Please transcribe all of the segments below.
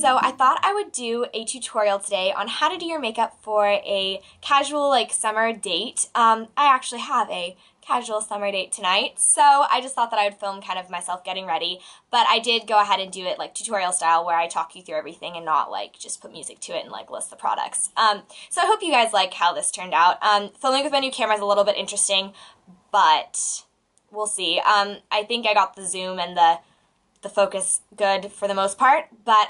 So I thought I would do a tutorial today on how to do your makeup for a casual like summer date. I actually have a casual summer date tonight, so I just thought that I would film kind of myself getting ready, but I did go ahead and do it like tutorial style where I talk you through everything and not like just put music to it and like list the products. So I hope you guys like how this turned out. Filming with my new camera is a little bit interesting, but we'll see. I think I got the zoom and the focus good for the most part, but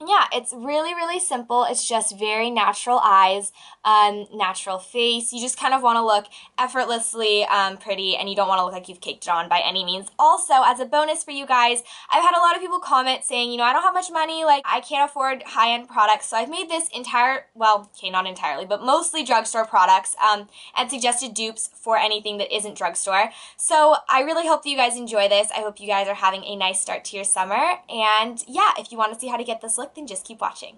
yeah, it's really, really simple. It's just very natural eyes, natural face. You just kind of want to look effortlessly pretty, and you don't want to look like you've caked it on by any means. Also, as a bonus for you guys, I've had a lot of people comment saying, you know, I don't have much money, like I can't afford high-end products, so I've made this well, okay, not entirely, but mostly drugstore products, and suggested dupes for anything that isn't drugstore. So I really hope that you guys enjoy this. I hope you guys are having a nice start to your summer, and yeah, if you want to see how to get this look, then just keep watching.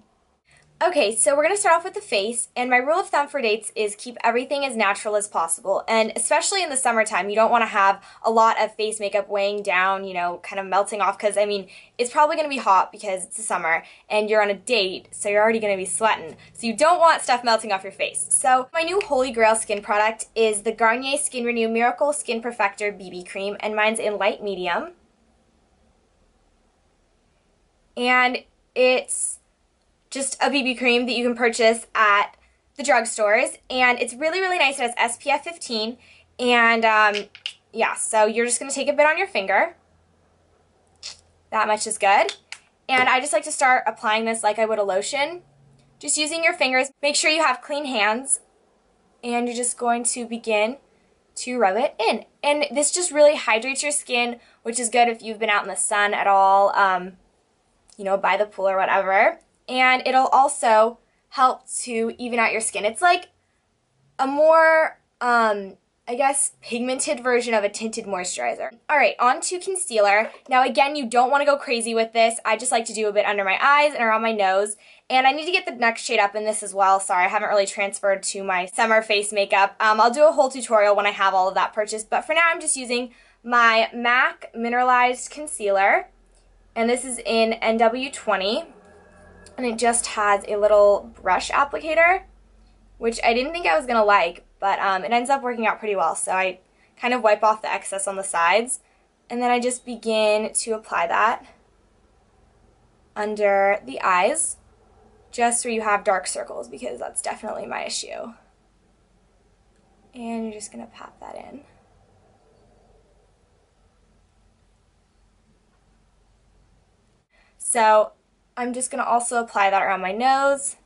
Okay, so we're going to start off with the face, and my rule of thumb for dates is keep everything as natural as possible, and especially in the summertime, you don't want to have a lot of face makeup weighing down, you know, kind of melting off, because, I mean, it's probably going to be hot because it's the summer, and you're on a date, so you're already going to be sweating, so you don't want stuff melting off your face. So my new Holy Grail skin product is the Garnier Skin Renew Miracle Skin Perfector BB Cream, and mine's in light medium. And it's just a BB cream that you can purchase at the drugstores, and it's really, really nice. It has SPF 15, and yeah, so you're just going to take a bit on your finger. That much is good. And I just like to start applying this like I would a lotion, just using your fingers. Make sure you have clean hands, and you're just going to begin to rub it in. And this just really hydrates your skin, which is good if you've been out in the sun at all, you know, by the pool or whatever. And it'll also help to even out your skin. It's like a more, I guess, pigmented version of a tinted moisturizer. Alright, on to concealer. Now again, you don't want to go crazy with this. I just like to do a bit under my eyes and around my nose. And I need to get the next shade up in this as well. Sorry, I haven't really transferred to my summer face makeup. I'll do a whole tutorial when I have all of that purchased. But for now, I'm just using my MAC Mineralized Concealer. And this is in NW20. And it just has a little brush applicator, which I didn't think I was going to like, but it ends up working out pretty well. So I kind of wipe off the excess on the sides, and then I just begin to apply that under the eyes, just where you have dark circles, because that's definitely my issue. And you're just going to pat that in. So I'm just going to also apply that around my nose,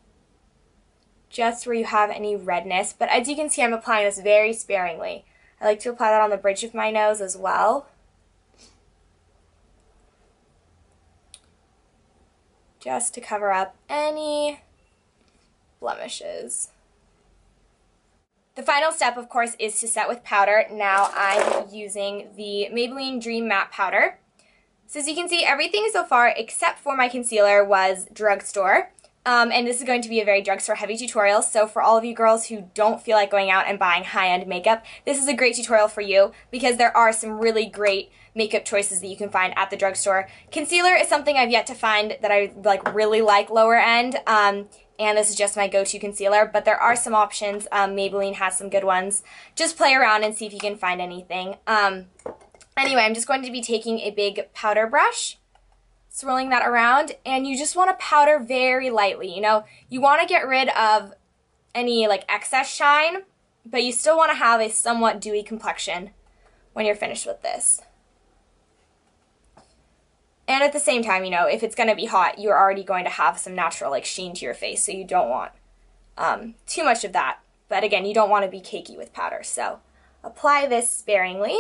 just where you have any redness. But as you can see, I'm applying this very sparingly. I like to apply that on the bridge of my nose as well, just to cover up any blemishes. The final step, of course, is to set with powder. Now I'm using the Maybelline Dream Matte Powder. So as you can see, everything so far except for my concealer was drugstore. And this is going to be a very drugstore heavy tutorial, so for all of you girls who don't feel like going out and buying high-end makeup, this is a great tutorial for you because there are some really great makeup choices that you can find at the drugstore. Concealer is something I've yet to find that I really like lower end, and this is just my go-to concealer, but there are some options. Maybelline has some good ones. Just play around and see if you can find anything. Anyway, I'm just going to be taking a big powder brush, swirling that around, and you just want to powder very lightly. You know, you want to get rid of any like excess shine, but you still want to have a somewhat dewy complexion when you're finished with this. And at the same time, you know, if it's going to be hot, you're already going to have some natural like sheen to your face, so you don't want too much of that. But again, you don't want to be cakey with powder, so apply this sparingly.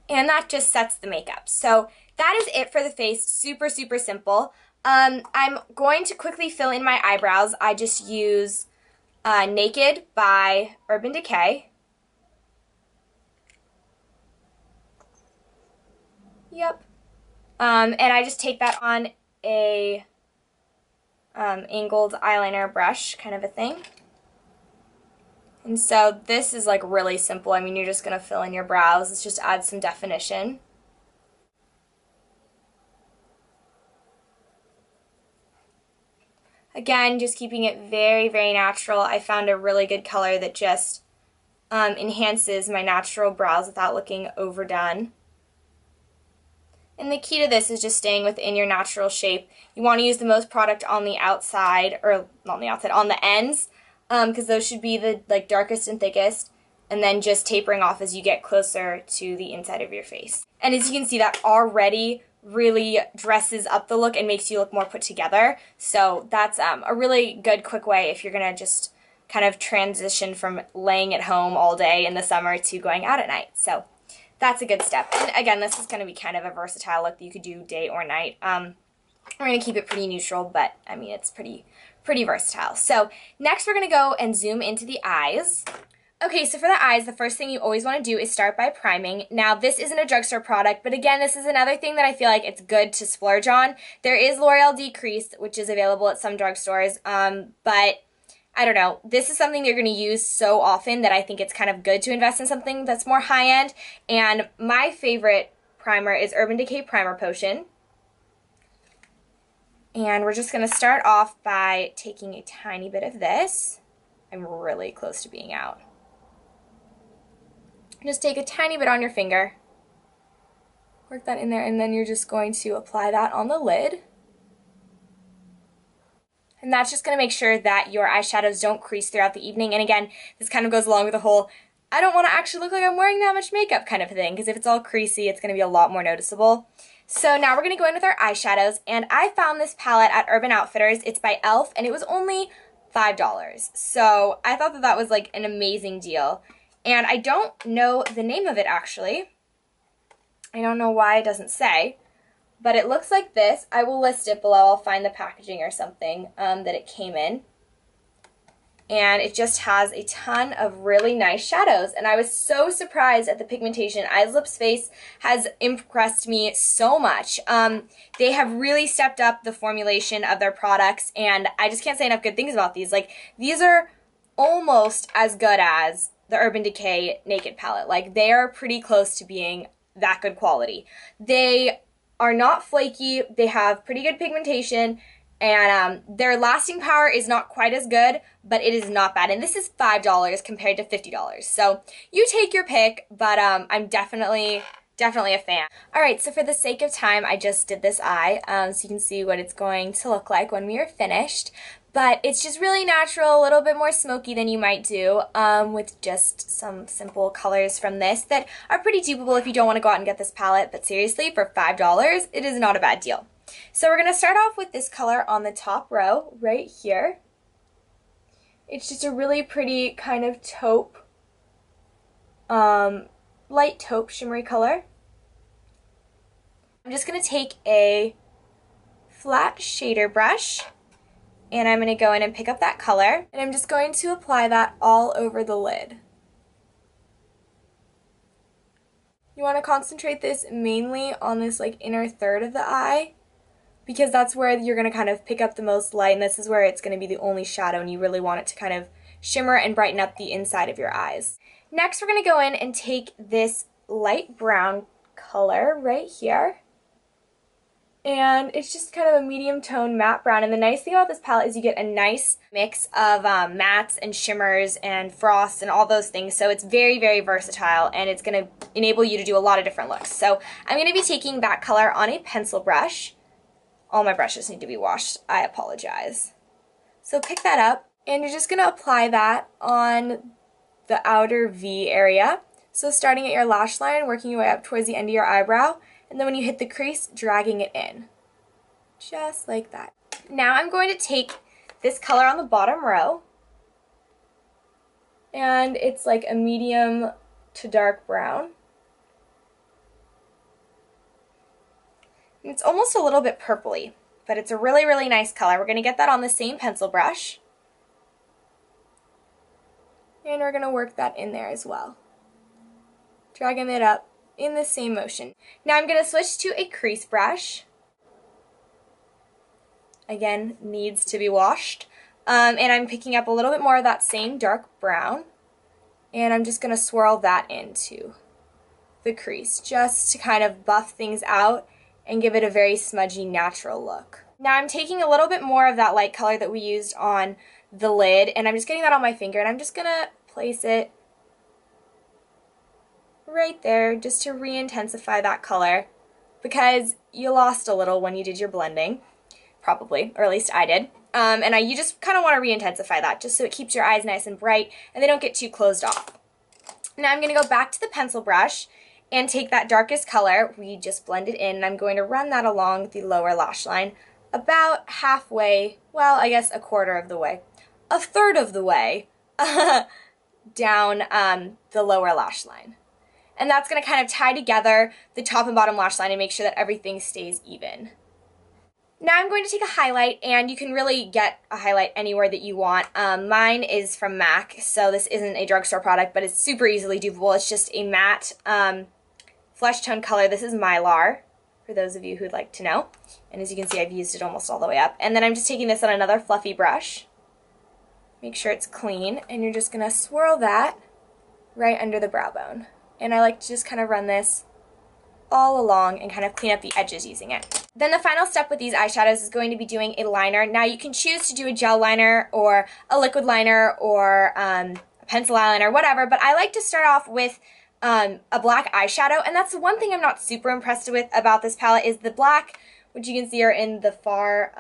And that just sets the makeup. So that is it for the face. Super, super simple. I'm going to quickly fill in my eyebrows. I just use Naked by Urban Decay. Yep. And I just take that on a angled eyeliner brush kind of a thing. And so this is like really simple. I mean, you're just going to fill in your brows. Let's just add some definition. Again, just keeping it very, very natural. I found a really good color that just enhances my natural brows without looking overdone. And the key to this is just staying within your natural shape. You want to use the most product on the outside, or not on the outside, on the ends, because those should be the darkest and thickest, and then just tapering off as you get closer to the inside of your face. And as you can see, that already really dresses up the look and makes you look more put together. So that's a really good quick way if you're going to just kind of transition from laying at home all day in the summer to going out at night. So that's a good step. And again, this is going to be kind of a versatile look that you could do day or night. We're going to keep it pretty neutral, but I mean, it's pretty versatile. So next we're going to go and zoom into the eyes. Okay, so for the eyes, the first thing you always want to do is start by priming. Now, this isn't a drugstore product, but again, this is another thing that I feel like it's good to splurge on. There is L'Oreal Decrease, which is available at some drugstores, but I don't know. This is something you're going to use so often that I think it's kind of good to invest in something that's more high-end. And my favorite primer is Urban Decay Primer Potion. And we're just going to start off by taking a tiny bit of this. I'm really close to being out. Just take a tiny bit on your finger, work that in there, and then you're just going to apply that on the lid. And that's just going to make sure that your eyeshadows don't crease throughout the evening. And again, this kind of goes along with the whole, I don't want to actually look like I'm wearing that much makeup kind of thing, because if it's all creasy, it's going to be a lot more noticeable. So now we're going to go in with our eyeshadows, and I found this palette at Urban Outfitters. It's by e.l.f., and it was only $5. So I thought that that was like an amazing deal. And I don't know the name of it, actually. I don't know why it doesn't say. But it looks like this. I will list it below. I'll find the packaging or something that it came in. And it just has a ton of really nice shadows. And I was so surprised at the pigmentation. Eyes, Lips, Face has impressed me so much. They have really stepped up the formulation of their products. And I just can't say enough good things about these. Like, these are almost as good as the Urban Decay Naked palette. Like, they are pretty close to being that good quality. They are not flaky, they have pretty good pigmentation, and their lasting power is not quite as good, but it is not bad. And this is $5 compared to $50. So you take your pick, but I'm definitely a fan. Alright, so for the sake of time, I just did this eye, so you can see what it's going to look like when we are finished. But it's just really natural, a little bit more smoky than you might do, with just some simple colors from this that are pretty dupable if you don't want to go out and get this palette. But seriously, for $5, it is not a bad deal. So we're going to start off with this color on the top row, right here. It's just a really pretty kind of taupe, light taupe shimmery color. I'm just going to take a flat shader brush, and I'm going to go in and pick up that color, and I'm just going to apply that all over the lid. You want to concentrate this mainly on this like inner third of the eye, because that's where you're going to kind of pick up the most light, and this is where it's going to be the only shadow, and you really want it to kind of shimmer and brighten up the inside of your eyes. Next, we're going to go in and take this light brown color right here, and it's just kind of a medium tone matte brown. And the nice thing about this palette is you get a nice mix of mattes and shimmers and frosts and all those things. So it's very, very versatile, and it's going to enable you to do a lot of different looks. So I'm going to be taking that color on a pencil brush. All my brushes need to be washed. I apologize. So pick that up, and you're just going to apply that on the outer V area. So starting at your lash line, working your way up towards the end of your eyebrow, and then when you hit the crease, dragging it in. Just like that. Now I'm going to take this color on the bottom row, and it's like a medium to dark brown. And it's almost a little bit purpley, but it's a really, really nice color. We're going to get that on the same pencil brush, and we're going to work that in there as well, dragging it up in the same motion. Now I'm going to switch to a crease brush. Again, needs to be washed. And I'm picking up a little bit more of that same dark brown, and I'm just going to swirl that into the crease just to kind of buff things out and give it a very smudgy, natural look. Now I'm taking a little bit more of that light color that we used on the lid, and I'm just getting that on my finger, and I'm just going to place it right there just to re-intensify that color, because you lost a little when you did your blending, probably, or at least I did. And you just kind of want to re-intensify that just so it keeps your eyes nice and bright and they don't get too closed off. Now I'm going to go back to the pencil brush and take that darkest color we just blended in, and I'm going to run that along the lower lash line about halfway, well, I guess a quarter of the way, a third of the way down the lower lash line. And that's going to kind of tie together the top and bottom lash line and make sure that everything stays even. Now I'm going to take a highlight, and you can really get a highlight anywhere that you want. Mine is from MAC, so this isn't a drugstore product, but it's super easily dupable. It's just a matte flesh tone color. This is Mylar, for those of you who'd like to know. And as you can see, I've used it almost all the way up. And then I'm just taking this on another fluffy brush. Make sure it's clean, and you're just going to swirl that right under the brow bone. And I like to just kind of run this all along and kind of clean up the edges using it. Then the final step with these eyeshadows is going to be doing a liner. Now you can choose to do a gel liner or a liquid liner or a pencil eyeliner, whatever, but I like to start off with a black eyeshadow, and that's the one thing I'm not super impressed with about this palette is the black, which you can see are in the far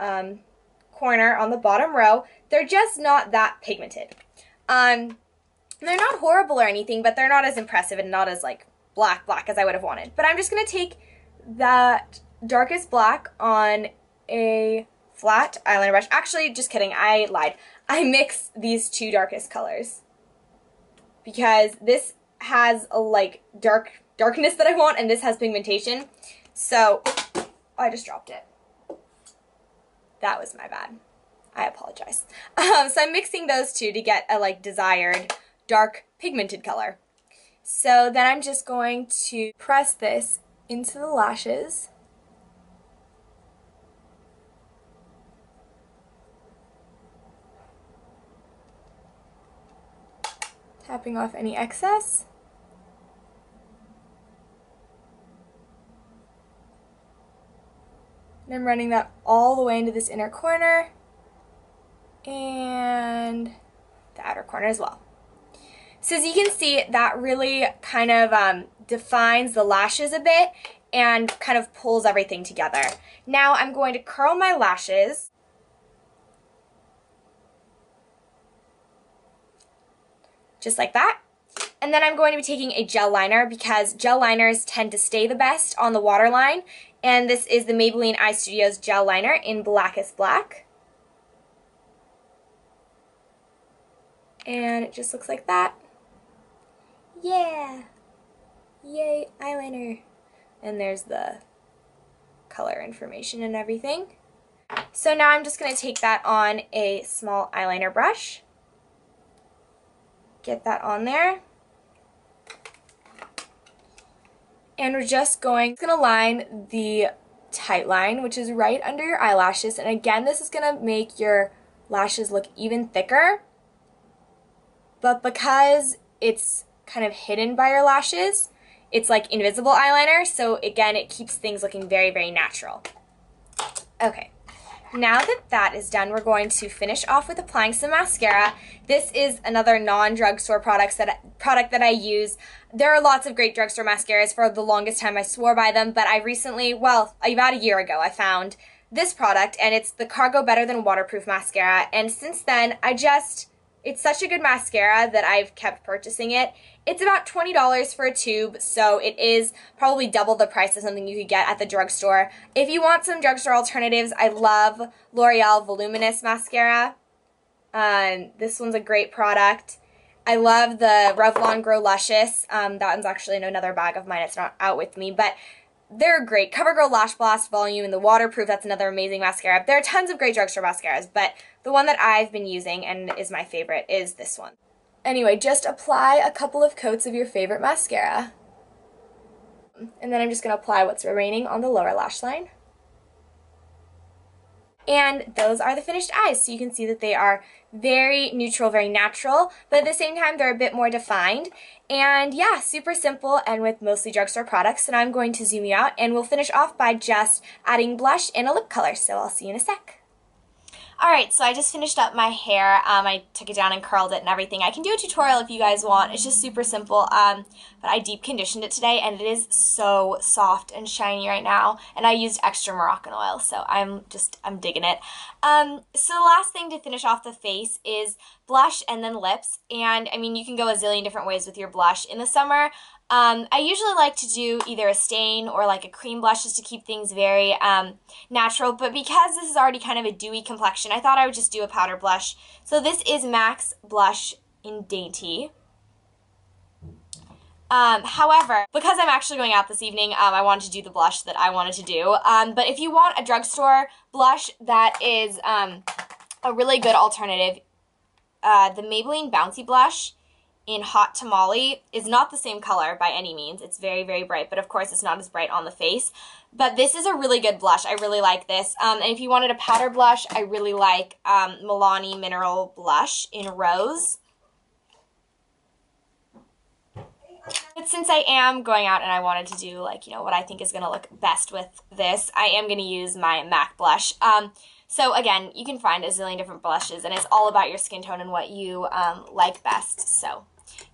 corner on the bottom row. They're just not that pigmented. They're not horrible or anything, but they're not as impressive and not as like black as I would have wanted. But I'm just going to take that darkest black on a flat eyeliner brush. Actually, just kidding, I lied. I mix these two darkest colors because this has a like darkness that I want, and this has pigmentation. So I just dropped it. That was my bad. I apologize. So I'm mixing those two to get a like desired dark pigmented color. So then I'm just going to press this into the lashes. Tapping off any excess. And I'm running that all the way into this inner corner and the outer corner as well. So as you can see, that really kind of defines the lashes a bit and kind of pulls everything together. Now I'm going to curl my lashes. Just like that. And then I'm going to be taking a gel liner because gel liners tend to stay the best on the waterline. And this is the Maybelline Eye Studios Gel Liner in Blackest Black. And it just looks like that. Yeah! Yay, eyeliner! And there's the color information and everything. So now I'm just going to take that on a small eyeliner brush. Get that on there. And we're just going to line the tight line, which is right under your eyelashes. And again, this is going to make your lashes look even thicker. But because it's kind of hidden by your lashes, it's like invisible eyeliner. So again, it keeps things looking very, very natural. Okay. Now that that is done, we're going to finish off with applying some mascara. This is another non-drugstore product that I use. There are lots of great drugstore mascaras. For the longest time, I swore by them, but I recently, well, about a year ago, I found this product, and it's the Cargo Better Than Waterproof Mascara. And since then, it's such a good mascara that I've kept purchasing it. It's about $20 for a tube, so it is probably double the price of something you could get at the drugstore. If you want some drugstore alternatives, I love L'Oreal Voluminous Mascara. This one's a great product. I love the Revlon Grow Luscious. That one's actually in another bag of mine. It's not out with me, but they're great. CoverGirl Lash Blast Volume and the Waterproof, that's another amazing mascara. There are tons of great drugstore mascaras, but the one that I've been using and is my favorite is this one. Anyway, just apply a couple of coats of your favorite mascara. And then I'm just going to apply what's remaining on the lower lash line. And those are the finished eyes. So you can see that they are very neutral, very natural, but at the same time they're a bit more defined. And yeah, super simple and with mostly drugstore products. And I'm going to zoom you out and we'll finish off by just adding blush and a lip color. So I'll see you in a sec. Alright, so I just finished up my hair. I took it down and curled it and everything. I can do a tutorial if you guys want. It's just super simple, but I deep conditioned it today and it is so soft and shiny right now. And I used extra Moroccan oil, so I'm digging it. So the last thing to finish off the face is blush and then lips. And I mean, you can go a zillion different ways with your blush. In the summer, I usually like to do either a stain or like a cream blush just to keep things very natural, but because this is already kind of a dewy complexion, I thought I would just do a powder blush. So this is MAC's blush in Dainty. However, because I'm actually going out this evening, I wanted to do the blush that I wanted to do. But if you want a drugstore blush that is a really good alternative, the Maybelline Bouncy Blush in Hot Tamale is not the same color by any means. It's very, very bright, but of course it's not as bright on the face. But this is a really good blush. I really like this. And if you wanted a powder blush, I really like Milani Mineral Blush in Rose. But since I am going out and I wanted to do like, you know, what I think is going to look best with this, I am going to use my MAC blush. So again, you can find a zillion different blushes and it's all about your skin tone and what you like best. So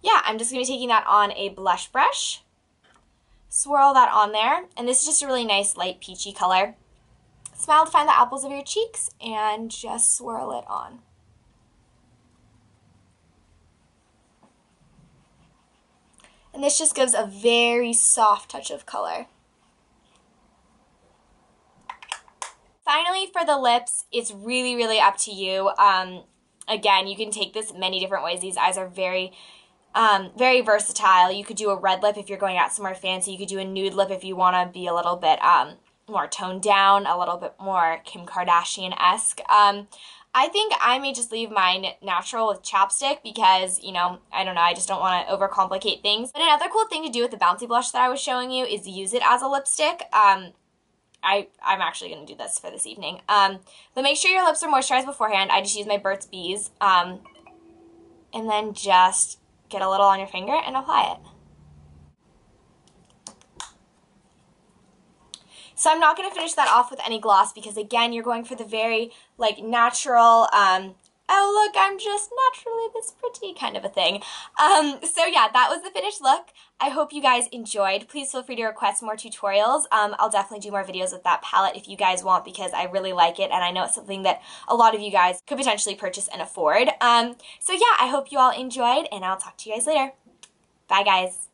yeah, I'm just going to be taking that on a blush brush, swirl that on there, and this is just a really nice light peachy color. Smile to find the apples of your cheeks and just swirl it on. And this just gives a very soft touch of color. Finally, for the lips, it's really, really up to you. Again, you can take this many different ways. These eyes are very very versatile. You could do a red lip if you're going out somewhere fancy. You could do a nude lip if you want to be a little bit more toned down, a little bit more Kim Kardashian-esque. I think I may just leave mine natural with chapstick because, you know, I don't know, I just don't want to overcomplicate things. But another cool thing to do with the Bouncy Blush that I was showing you is use it as a lipstick. I'm actually going to do this for this evening. But make sure your lips are moisturized beforehand. I just use my Burt's Bees. And then just get a little on your finger and apply it. So I'm not going to finish that off with any gloss because, again, you're going for the very, like, natural, oh, look, I'm just naturally this pretty kind of a thing. So, yeah, that was the finished look. I hope you guys enjoyed. Please feel free to request more tutorials. I'll definitely do more videos with that palette if you guys want because I really like it, and I know it's something that a lot of you guys could potentially purchase and afford. So, yeah, I hope you all enjoyed, and I'll talk to you guys later. Bye, guys.